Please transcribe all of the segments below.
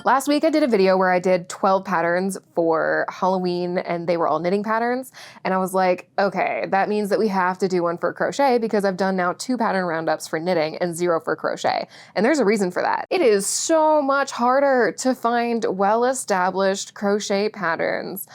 Last week I did a video where I did 12 patterns for Halloween and they were all knitting patterns. And I was like, okay, that means that we have to do one for crochet because I've done now 2 pattern roundups for knitting and 0 for crochet. And there's a reason for that. It is so much harder to find well-established crochet patterns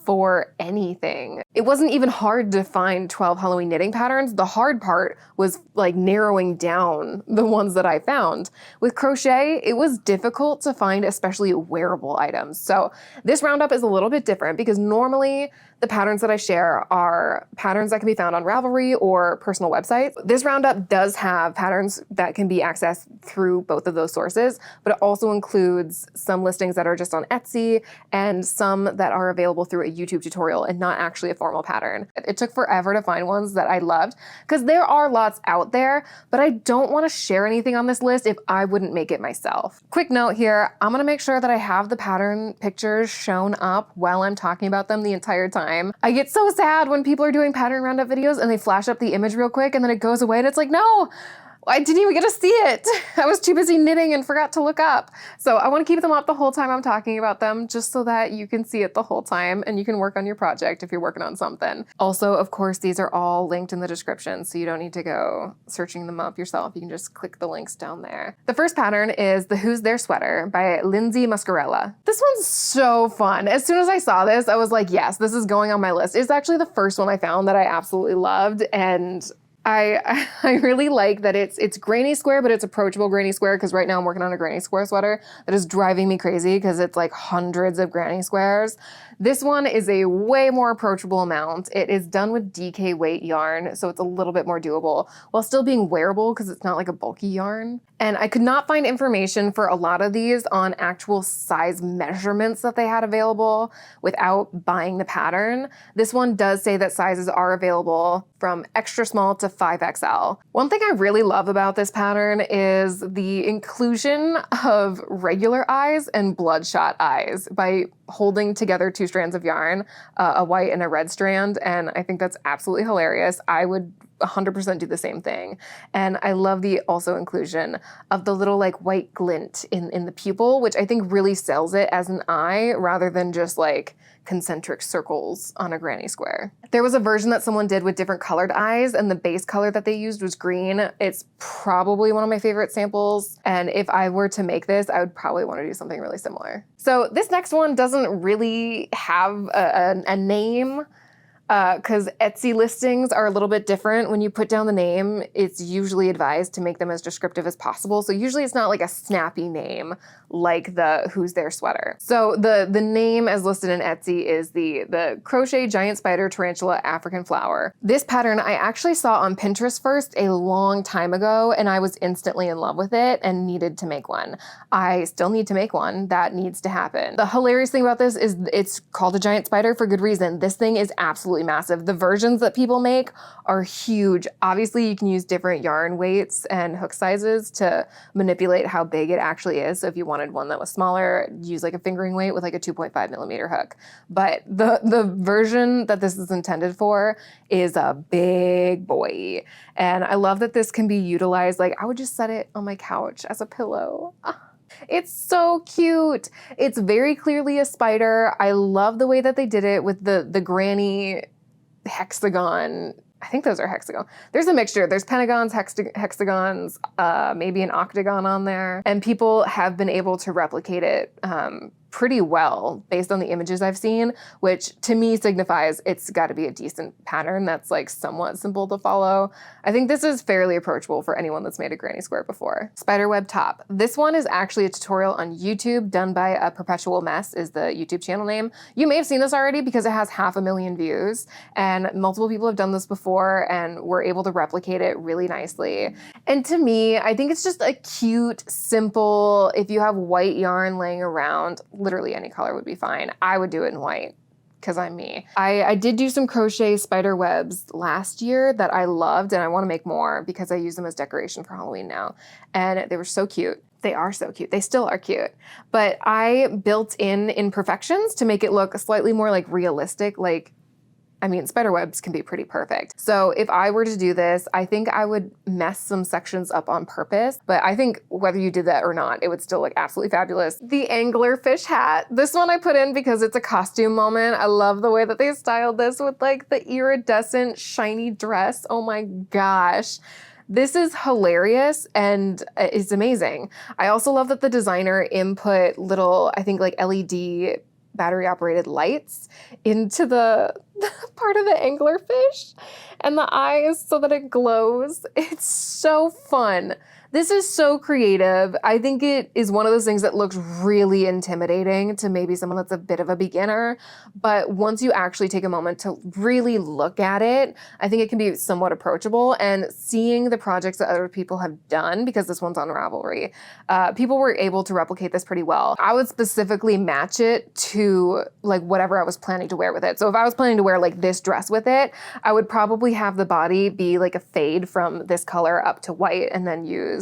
for anything. It wasn't even hard to find 12 Halloween knitting patterns. The hard part was like narrowing down the ones that I found. With crochet, it was difficult to find especially wearable items. So this roundup is a little bit different because normally the patterns that I share are patterns that can be found on Ravelry or personal websites. This roundup does have patterns that can be accessed through both of those sources, but it also includes some listings that are just on Etsy and some that are available through a YouTube tutorial and not actually a formal pattern. It took forever to find ones that I loved because there are lots out there, but I don't want to share anything on this list if I wouldn't make it myself. Quick note here, I'm gonna make sure that I have the pattern pictures shown up while I'm talking about them the entire time. I get so sad when people are doing pattern roundup videos and they flash up the image real quick and then it goes away and it's like, no, I didn't even get to see it. I was too busy knitting and forgot to look up. So I want to keep them up the whole time I'm talking about them just so that you can see it the whole time and you can work on your project if you're working on something. Also, of course, these are all linked in the description, so you don't need to go searching them up yourself. You can just click the links down there. The first pattern is the Who's There Sweater by Lindsay Muscarella. This one's so fun. As soon as I saw this, I was like, yes, this is going on my list. It's actually the first one I found that I absolutely loved, and I really like that it's granny square, but it's approachable granny square because right now I'm working on a granny square sweater that is driving me crazy because it's like hundreds of granny squares. This one is a way more approachable amount. It is done with DK weight yarn, so it's a little bit more doable while still being wearable because it's not like a bulky yarn. And I could not find information for a lot of these on actual size measurements that they had available without buying the pattern. This one does say that sizes are available from extra small to 5XL. One thing I really love about this pattern is the inclusion of regular eyes and bloodshot eyes by holding together 2 strands of yarn, a white and a red strand, and I think that's absolutely hilarious. I would 100% do the same thing. And I love the also inclusion of the little like white glint in the pupil, which I think really sells it as an eye rather than just like concentric circles on a granny square. There was a version that someone did with different colored eyes and the base color that they used was green. It's probably one of my favorite samples. And if I were to make this, I would probably want to do something really similar. So this next one doesn't really have a name, because Etsy listings are a little bit different. When you put down the name, it's usually advised to make them as descriptive as possible. So usually it's not like a snappy name like the Who's There Sweater. So the name as listed in Etsy is the Crochet Giant Spider Tarantula African Flower. This pattern I actually saw on Pinterest first a long time ago, and I was instantly in love with it and needed to make one. I still need to make one. That needs to happen. The hilarious thing about this is it's called a giant spider for good reason. This thing is absolutely massive. The versions that people make are huge. Obviously, you can use different yarn weights and hook sizes to manipulate how big it actually is. So if you wanted one that was smaller, use like a fingering weight with like a 2.5 millimeter hook. But the version that this is intended for is a big boy. And I love that this can be utilized. Like I would just set it on my couch as a pillow. It's so cute. It's very clearly a spider. I love the way that they did it with the granny hexagon. I think those are hexagon. There's a mixture. There's pentagons, hexagons, maybe an octagon on there. And people have been able to replicate it pretty well based on the images I've seen, which to me signifies it's got to be a decent pattern that's like somewhat simple to follow. I think this is fairly approachable for anyone that's made a granny square before. Spiderweb top. This one is actually a tutorial on YouTube done by a Perpetual Mess is the YouTube channel name. You may have seen this already because it has 500,000 views and multiple people have done this before and were able to replicate it really nicely. And to me, I think it's just a cute, simple, if you have white yarn laying around, literally any color would be fine. I would do it in white because I'm me. I did do some crochet spider webs last year that I loved and I want to make more because I use them as decoration for Halloween now. And they were so cute. They are so cute. They still are cute. But I built in imperfections to make it look slightly more like realistic, like I mean, spider webs can be pretty perfect. So if I were to do this, I think I would mess some sections up on purpose, but I think whether you did that or not, it would still look absolutely fabulous. The anglerfish hat. This one I put in because it's a costume moment. I love the way that they styled this with like the iridescent shiny dress. Oh my gosh. This is hilarious and it's amazing. I also love that the designer input little, I think like LED battery operated lights into the part of the anglerfish and the eyes so that it glows. It's so fun. This is so creative. I think it is one of those things that looks really intimidating to maybe someone that's a bit of a beginner, but once you actually take a moment to really look at it, I think it can be somewhat approachable. And seeing the projects that other people have done, because this one's on Ravelry, people were able to replicate this pretty well. I would specifically match it to like whatever I was planning to wear with it. So if I was planning to wear like this dress with it, I would probably have the body be like a fade from this color up to white and then use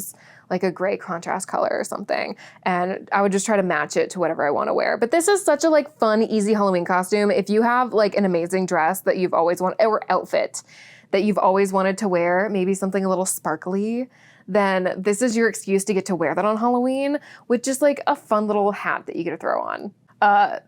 like a gray contrast color or something. And I would just try to match it to whatever I want to wear. But this is such a like fun, easy Halloween costume. If you have like an amazing dress that you've always wanted, or outfit that you've always wanted to wear, maybe something a little sparkly, then this is your excuse to get to wear that on Halloween with just like a fun little hat that you get to throw on.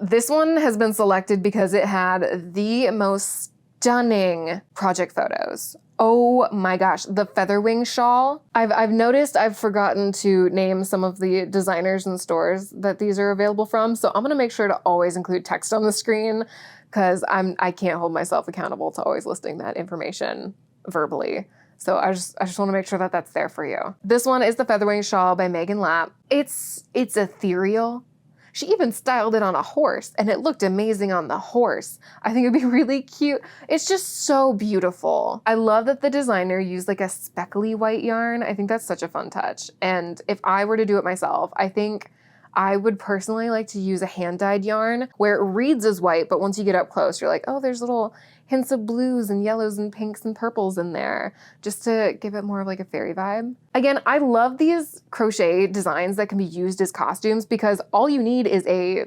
This one has been selected because it had the most stunning project photos. Oh my gosh, the Featherwing shawl. I've noticed I've forgotten to name some of the designers and stores that these are available from, so I'm gonna make sure to always include text on the screen because I can't hold myself accountable to always listing that information verbally. So I just want to make sure that that's there for you. This one is the Featherwing shawl by Megan Lapp. It's ethereal. She even styled it on a horse and it looked amazing on the horse. I think it'd be really cute. It's just so beautiful. I love that the designer used like a speckly white yarn. I think that's such a fun touch. And if I were to do it myself, I think I would personally like to use a hand-dyed yarn where it reads as white, but once you get up close, you're like, oh, there's little hints of blues and yellows and pinks and purples in there, just to give it more of like a fairy vibe. Again, I love these crochet designs that can be used as costumes because all you need is a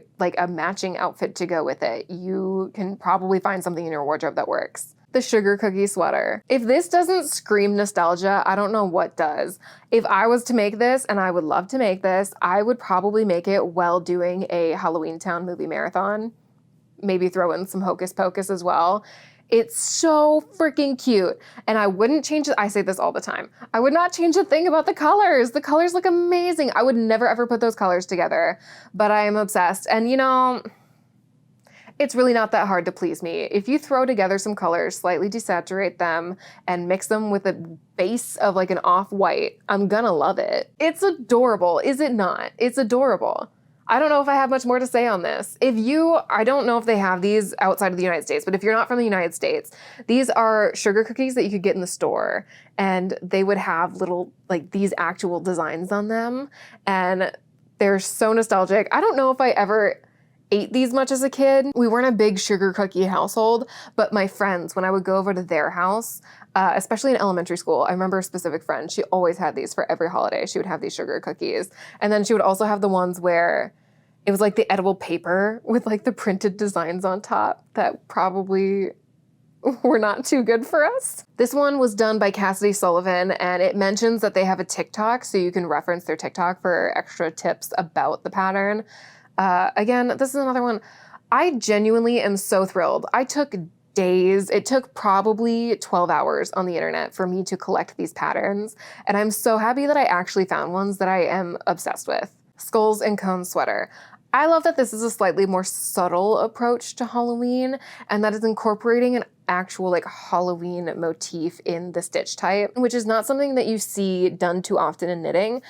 matching outfit to go with it. You can probably find something in your wardrobe that works. The sugar cookie sweater. If this doesn't scream nostalgia, I don't know what does. If I was to make this, and I would love to make this, I would probably make it while doing a Halloween Town movie marathon. Maybe throw in some Hocus Pocus as well. It's so freaking cute. And I wouldn't change it. I say this all the time. I would not change a thing about the colors. The colors look amazing. I would never ever put those colors together, but I am obsessed. And you know, it's really not that hard to please me. If you throw together some colors, slightly desaturate them, and mix them with a base of like an off-white, I'm gonna love it. It's adorable, is it not? It's adorable. I don't know if I have much more to say on this. I don't know if they have these outside of the United States, but if you're not from the United States, these are sugar cookies that you could get in the store, and they would have little, like these actual designs on them, and they're so nostalgic. I don't know if I ever ate these much as a kid. We weren't a big sugar cookie household, but my friends, when I would go over to their house, especially in elementary school, I remember a specific friend, she always had these for every holiday. She would have these sugar cookies. And then she would also have the ones where it was like the edible paper with like the printed designs on top that probably were not too good for us. This one was done by Cassidy Sullivan, and it mentions that they have a TikTok, so you can reference their TikTok for extra tips about the pattern. Again, this is another one. I genuinely am so thrilled. I took days. It took probably 12 hours on the internet for me to collect these patterns, and I'm so happy that I actually found ones that I am obsessed with. Skulls and Cones sweater. I love that this is a slightly more subtle approach to Halloween, and that is incorporating an actual like Halloween motif in the stitch type, which is not something that you see done too often in knitting.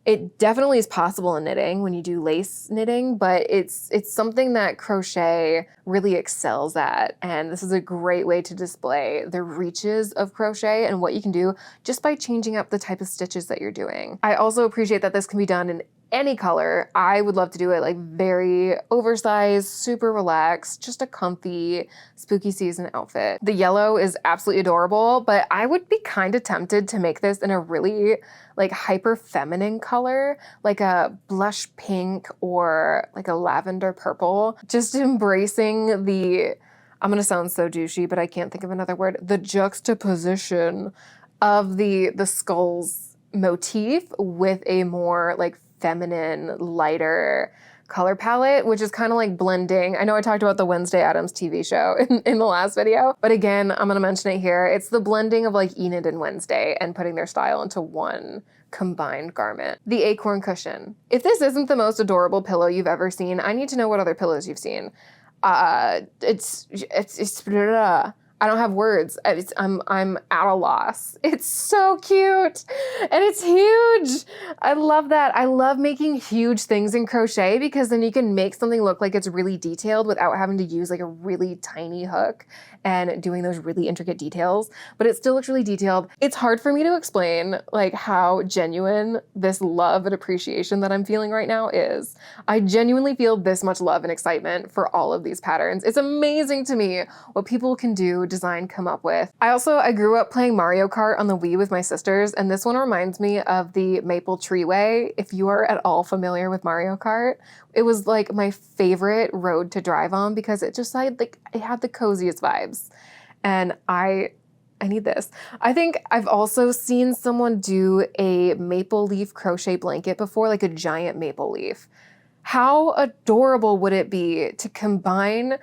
It definitely is possible in knitting when you do lace knitting, but it's something that crochet really excels at. And this is a great way to display the reaches of crochet and what you can do just by changing up the type of stitches that you're doing. I also appreciate that this can be done in any color. I would love to do it like very oversized, super relaxed, just a comfy spooky season outfit. The yellow is absolutely adorable, but I would be kind of tempted to make this in a really like hyper feminine color, like a blush pink or like a lavender purple, just embracing the I'm gonna sound so douchey, but I can't think of another word. The juxtaposition of the skulls motif with a more like feminine, lighter color palette, which is kind of like blending. I know I talked about the Wednesday Addams TV show in the last video, but again, I'm gonna mention it here. It's the blending of like Enid and Wednesday and putting their style into one combined garment. The Acorn Cushion. If this isn't the most adorable pillow you've ever seen, I need to know what other pillows you've seen. It's I don't have words. I'm at a loss. It's so cute and it's huge. I love that. I love making huge things in crochet because then you can make something look like it's really detailed without having to use like a really tiny hook and doing those really intricate details, but it still looks really detailed. It's hard for me to explain like how genuine this love and appreciation that I'm feeling right now is. I genuinely feel this much love and excitement for all of these patterns. It's amazing to me what people can do, design, come up with. I grew up playing Mario Kart on the Wii with my sisters, and this one reminds me of the Maple Treeway. If you are at all familiar with Mario Kart, it was like my favorite road to drive on because it just it had the coziest vibes. And I need this. I think I've also seen someone do a maple leaf crochet blanket before, like a giant maple leaf. How adorable would it be to combine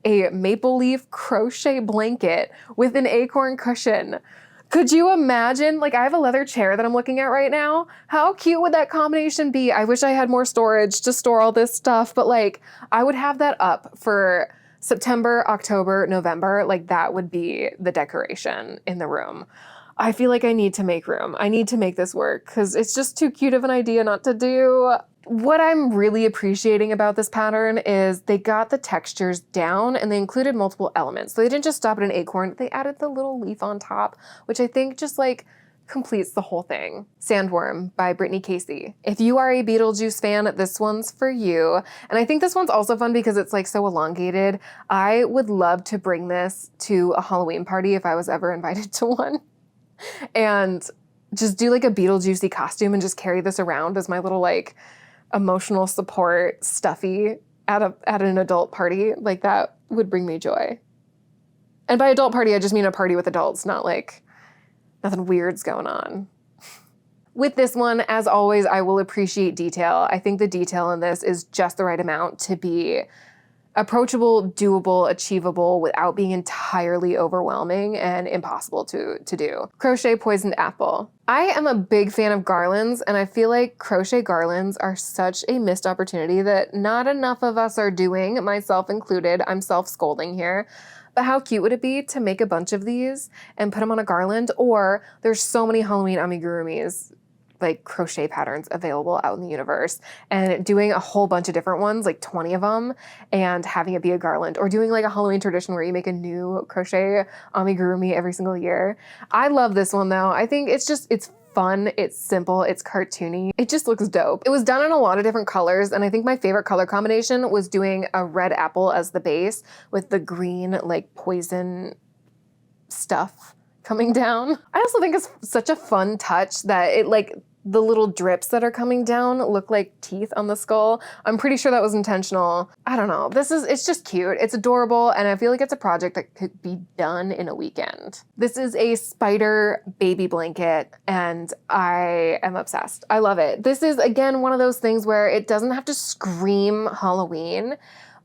a maple leaf crochet blanket with an acorn cushion? Could you imagine? Like, I have a leather chair that I'm looking at right now. How cute would that combination be? I wish I had more storage to store all this stuff, but like, I would have that up for September, October, November. Like, that would be the decoration in the room. I feel like I need to make room. I need to make this work because it's just too cute of an idea not to do. What I'm really appreciating about this pattern is they got the textures down and they included multiple elements. So they didn't just stop at an acorn, they added the little leaf on top, which I think just like completes the whole thing. Sandworm by Brittany Casey. If you are a Beetlejuice fan, this one's for you. And I think this one's also fun because it's like so elongated. I would love to bring this to a Halloween party if I was ever invited to one. And just do like a Beetlejuicy costume and just carry this around as my little like emotional support stuffy at an adult party. Like, that would bring me joy. And by adult party, I just mean a party with adults, not like nothing weird's going on. With this one, as always, I will appreciate detail. I think the detail in this is just the right amount to be approachable, doable, achievable without being entirely overwhelming and impossible to do. Crochet Poisoned Apple. I am a big fan of garlands, and I feel like crochet garlands are such a missed opportunity that not enough of us are doing, myself included. I'm self-scolding here. But how cute would it be to make a bunch of these and put them on a garland? Or there's so many Halloween amigurumis, like crochet patterns available out in the universe, and doing a whole bunch of different ones, like 20 of them, and having it be a garland, or doing like a Halloween tradition where you make a new crochet amigurumi every single year. I love this one though. I think it's fun, it's simple, it's cartoony. It just looks dope. It was done in a lot of different colors, and I think my favorite color combination was doing a red apple as the base with the green like poison stuff coming down. I also think it's such a fun touch that it like the little drips that are coming down look like teeth on the skull. I'm pretty sure that was intentional. I don't know. It's just cute. It's adorable, and I feel like it's a project that could be done in a weekend. This is a spider baby blanket, and I am obsessed. I love it. This is, again, one of those things where it doesn't have to scream Halloween,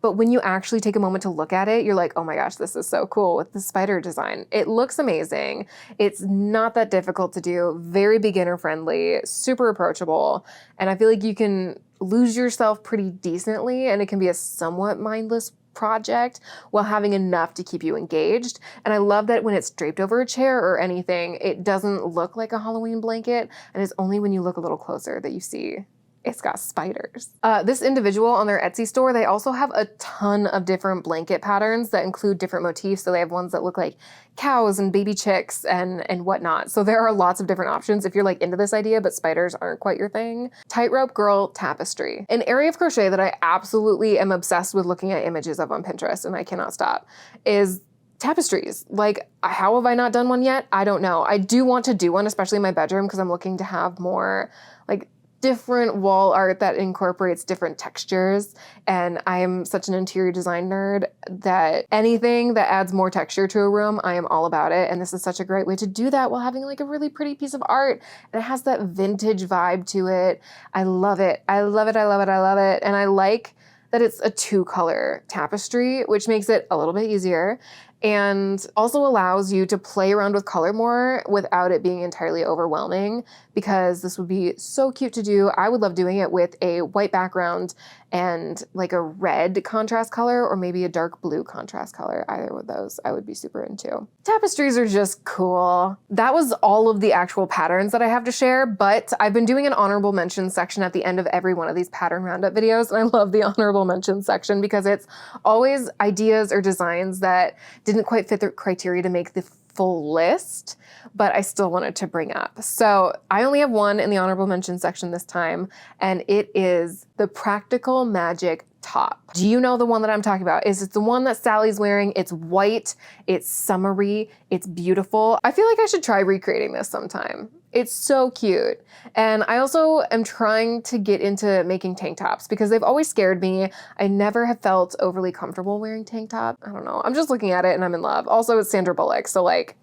but when you actually take a moment to look at it, you're like, oh my gosh, this is so cool with the spider design. It looks amazing. It's not that difficult to do, very beginner friendly, super approachable. And I feel like you can lose yourself pretty decently, and it can be a somewhat mindless project while having enough to keep you engaged. And I love that when it's draped over a chair or anything, it doesn't look like a Halloween blanket. And it's only when you look a little closer that you see it's got spiders. This individual on their Etsy store, they also have a ton of different blanket patterns that include different motifs. So they have ones that look like cows and baby chicks and whatnot. So there are lots of different options if you're like into this idea, but spiders aren't quite your thing. Tightrope Girl Tapestry. An area of crochet that I absolutely am obsessed with looking at images of on Pinterest, and I cannot stop, is tapestries. Like, how have I not done one yet? I don't know. I do want to do one, especially in my bedroom, because I'm looking to have more like different wall art that incorporates different textures. And I am such an interior design nerd that anything that adds more texture to a room, I am all about it. And this is such a great way to do that while having like a really pretty piece of art. And it has that vintage vibe to it. I love it. I love it. I love it. I love it. And I like that it's a 2-color tapestry, which makes it a little bit easier and also allows you to play around with color more without it being entirely overwhelming, because this would be so cute to do. I would love doing it with a white background and like a red contrast color or maybe a dark blue contrast color. Either of those I would be super into. Tapestries are just cool. That was all of the actual patterns that I have to share, but I've been doing an honorable mention section at the end of every one of these pattern roundup videos, and I love the honorable mention section because it's always ideas or designs that didn't quite fit the criteria to make the full list, but I still wanted to bring up. So I only have one in the honorable mention section this time, and it is the Practical Magic top. Do you know the one that I'm talking about? It's the one that Sally's wearing. It's white, it's summery, it's beautiful. I feel like I should try recreating this sometime. It's so cute. And I also am trying to get into making tank tops because they've always scared me. I never have felt overly comfortable wearing tank top. I don't know. I'm just looking at it and I'm in love. Also, it's Sandra Bullock, so like,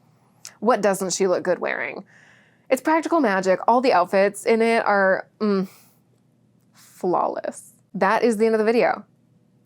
what doesn't she look good wearing? It's practical magic. All the outfits in it are flawless. That is the end of the video.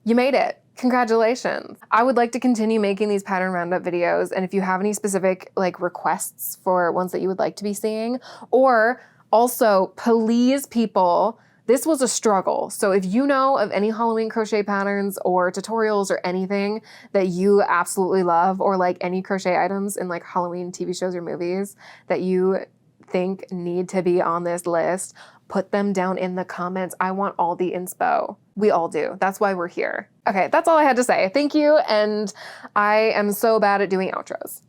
You made it. Congratulations. I would like to continue making these pattern roundup videos, and if you have any specific like requests for ones that you would like to be seeing, or also please people, this was a struggle. So if you know of any Halloween crochet patterns or tutorials or anything that you absolutely love, or like any crochet items in like Halloween TV shows or movies that you think need to be on this list, put them down in the comments. I want all the inspo. We all do. That's why we're here. Okay, that's all I had to say. Thank you, and I am so bad at doing outros.